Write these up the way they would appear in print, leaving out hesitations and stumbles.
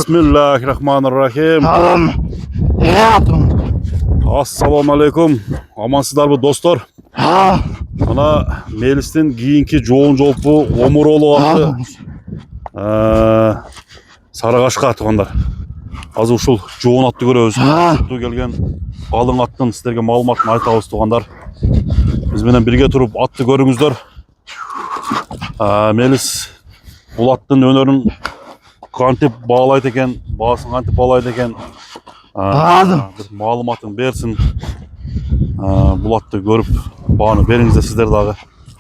Bismillahirrahmanirrahim. Assalomu alaykum. Amansыздарбы достор? Mana Melis'tin giyinki жоон жолпу Омуролу аты Сарыгашка атыгандар. Азыр ушул жоон атты көрөбүз. Ту келген балың аттын сиздерге маалыматын айтабыз тугандар. Биз менен бирге туруп атты көрүңүздөр. Мелис бул аттын өнөрүн кантип баалайт экен, баасын кантип баалайт экен, маалыматын берсин. Бул атты көрүп бааны бериңиздер сиздер дагы.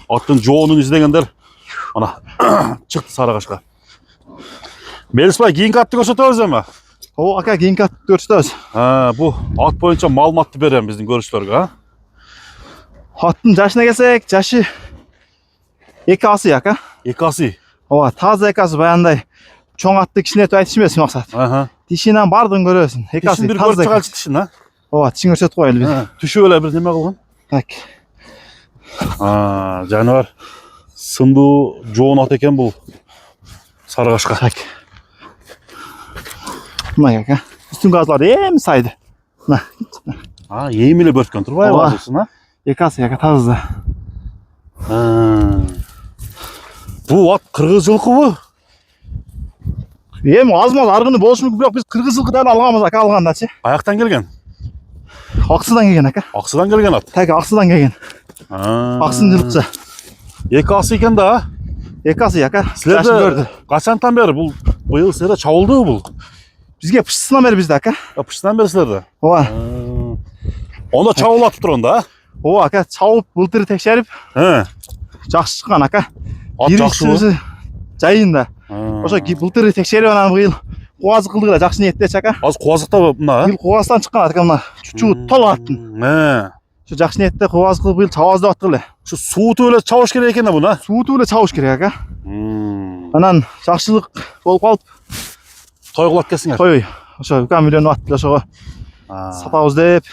Аттын жоонун издегендер мына чыкты Сарыгашка. Мелис бай, кийинки атты көрсөтөбүз эми. О, ака, кийинки атты көрсөтөбүз. Бул ат боюнча маалыматты берем биздин көрүүчүлөргө. Аттын жашына келсек, жашы 2 асы ака. 2 асы. Ооба, таза 2 асы баягындай чоң атты кичине этип айтыш эмес максат. Тишинен бардыгын көрөсүн. 2 асы таза. Тишин, а? Ооба, тишин көрсөтүп коелу биз. Түшүп эле бир неме кылган. Так. Жаныбар сындуу жоон ат экен бул Сарыгашка. Так. Мына ака. Үстүнгү азлар эми сайды. Мына. Эми эле бөрткөн турбайбы азысын, а? 2 асы ака таза. Бул ат кыргыз жылкыбы? Эми азмаз аргыны болушу мүмкүн, бирок биз кыргыз жылкы деп алганбыз ака, алгандачы. Каяктан келген? Аксыдан келген ака. Аксыдан келген ат. Так, Аксыдан келген. Аксын жылкчы. 2 асы экен да? 2 асы ака. Силерде качантан бери бул быйыл силерде чабылдыбы бул? Бизге пышсынан бери бизде ака. Пышсынан бери силерде? Ооба. Онда чабылып атып турган да? Ооба ака, чабып былтыр текшерип, жакшы чыккан ака. Ат жакшы. Жайында. Ошо былтыр текшерип анан быйыл кубазык кылдык эле, жакшы ниеттечи ака. Азыр кубазыкта мына. Быйыл кубаздан чыккан ака, мына чучу толуп аттын. Ошо жакшы ниетте кубазык кылып быйыл чабабыз деп аттык эле. Ушу суутуп эле чабыш керек экен да буну. Суутуп эле чабыш керек ака. Анан жакшылык болуп калып, той кылат экенсиңер. той. Ошо үкам үйлөнүп аттыр, ошого сатабыз деп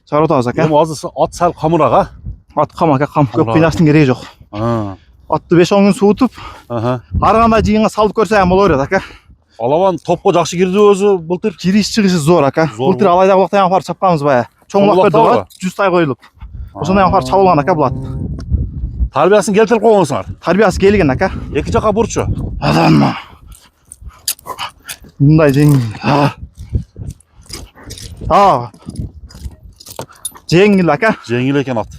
чыгарып атабыз ака. Эми азыр ат сал камырак, а? Ат кам ака, кам. Көп кыйнаштын кереги жок. Атты 5-10 күн суутуп, ар кандай жыйынга салып көрсөм боло берет ака. Алабан топко жакшы кирди өзү былтыр. Кириш чыгышы зор ака. Былтыр алайда булактан апарып чапканбыз бая. Чоң булак берди, 100 тай коюлуп. Ошондой апарып чабылган ака бул ат. Тарбиясын келтирип койгонсуңар. Тарбиясы келген ака. Эки жака бурчу. Адам. Мындай жеңил. Жеңил ака. Жеңил экен ат.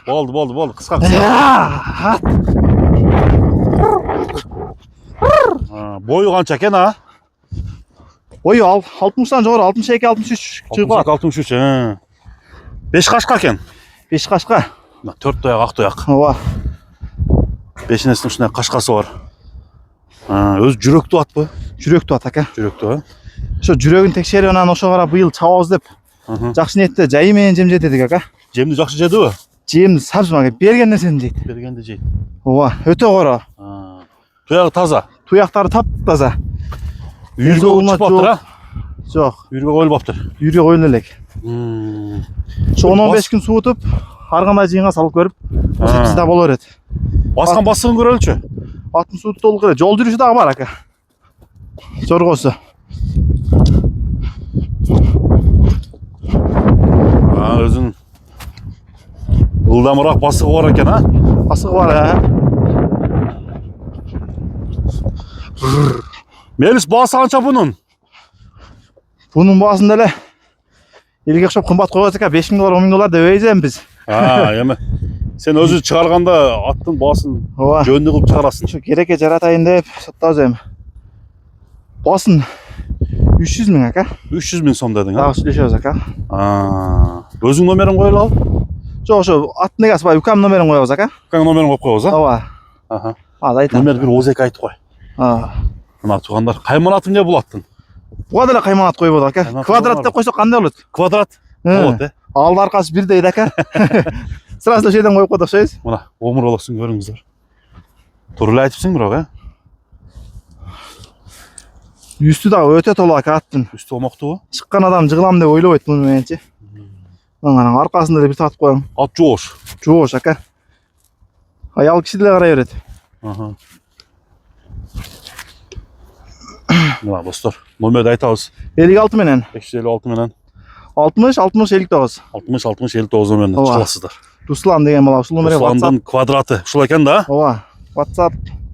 Болду, кыска. Бою канча экен, а? Бою 60-тан жогору, 62-63 чыгып. 63. 5 кашка экен. 5 кашка. 4 тояк, ак тояк. Ооба. Бешинесинин ушундай кашкасы бар. Өз жүрөктүү атпы? Жүрөктүү ат ака. Жүрөктүү, а? Ошо жүрөгүн текшерип анан ошого карап быйыл чабабыз деп жакшы ниетте жайы менен жем жедик ака. Жемди жакшы жедиби? Жемди саржымага берген нерсени жейт. Бергенди жейт. Ооба, өтө коро. Туягы таза. Туяктары таптаза. Үйүргө чыгып атыр, а? Жок. Үйүргө коюлуптыр. Үйүргө коюлду элек. Ошо 10-15 күн суутуп, ар кандай жыйынга салып көрүп, ошо бизде боло берет. Баскан басыгын көрөлүчү. Аттын сууттуулугу эле, жол жүрүшү дагы бар ака. Жоргосу. Өзүнүн ылдамыраак басыгы бар экен, а? Басыгы бар, а? Мелис, баасы канча бунун? Бунун баасын деле элге окшоп кымбат коебуз ака, 5 000 доллар, 10 000 доллар деп эйзем биз. Эми сен өзү чыгарганда аттын баасын жөнүндө кылып чыгарасың. Ошо керекке жаратайын деп сатабыз эми. Баасын 300 000 ака. 300 000 сом дедиң, а? Дагы сүйлөшөбүз ака. Өзүң номерин коелу ал? Жок, ошо аттын эгеси бар, үкам номерин коебуз ака. Үкам номерин коюп коебуз, а? Ооба. Айтам. Номер бир ооз-эки айтып кой. Мына туугандар, кайманаты эмне бул аттын? Буга деле кайманат коюп атат ака. Квадрат деп койсок кандай болот? Квадрат? Болот, э? Алды аркасы бир дейт ака. Сразу ошол жерден коюп койдук окшойбуз. Мына омуролоксун көрүңүздөр. Туура эле айтыпсың бирок, э? Үстү дагы өтө толук ака аттын. Үстү омоктубу? Чыккан адам жыгылам деп ойлобойт муну мененчи. Анан аркасында эле бир татып коем. Ат жоош. Жоош ака. Аял киши деле карай берет. Mına dostlar. Номерді айтабыз. 56 менен 556 менен 60 60 59. 60 60 59 менен Ооба. чыгасыздар. Руслан деген бала ушул номерге WhatsApp. Русландын квадраты. Ушул экен да? Ооба. WhatsApp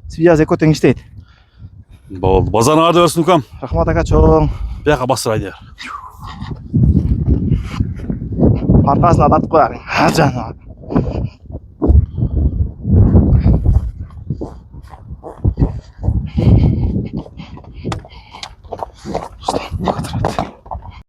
связь эко тең иштейт. Болду. Базарың арды берсин укам. Рахмат ака чоң. Бияка басырайды. Аркасына тартып кояйын. Жана.